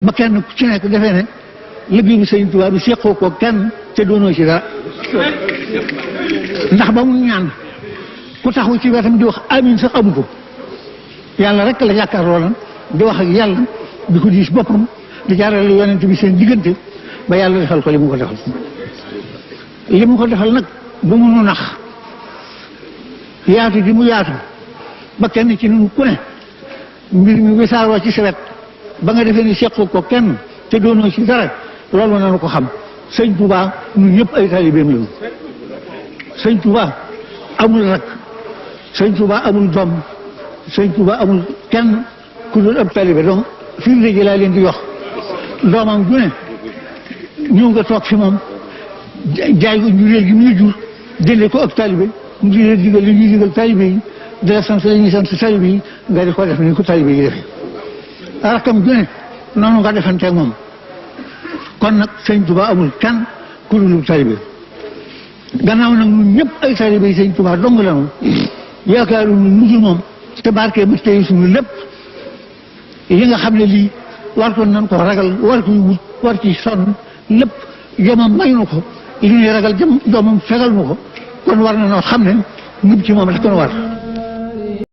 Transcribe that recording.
ba kenn ku ci nekk defee ne liggéeyu Sëriñ Tuubaa bi seqoo ko kenn te doonoo ci dara ndax ba mu ñaan ku taxaw ci wetam di wax amiin sax amu ko yàlla rek la jàkkaarloo lan di wax ak yàlla di ko diis boppam di jaarale yonent bi seen diggante ba yàlla defal ko li mu ko defal li mu ko defal nag bu mu nu nax yaatu di mu yaatu ba kenn ci ñun ku ne mbir mi wisaaroo ci sa wet ba nga defee ni seqoo ko kenn te doonoo ci dara loolu nañu ko xam sëñ Touba ñun ñëpp ay taalibeem lañu sëñ Touba amul rak sëñ Touba amul doom sëñ Touba amul kenn ku dul ab taalibe donc firnde ji laa leen di wax doomam ju ne ñëw nga toog fi moom jaay ko njureel gi muy jur jëlee ko ak taalibe mu di leen digal li ñuy digal taalibe yi di la sant li ñuy sant taalibe yi nga di ko def ni ko taalibe yi defee rakam ju ne noonu nga defanteeg moom kon nag sëñ Touba amul kenn ku dul taalibe gannaaw nag ñun ñëpp ay taalibe yi sëñ Touba dong la moom yaakaaru ñu mujj moom te barke ba tey suñu lépp yi nga xam ne lii war ko nan ko ragal war ko wut war ci sonn lépp jomam may nu ko li ñuy ragal jomam fegal nu ko kon war na noo xam ne ngub ci moom rek kon war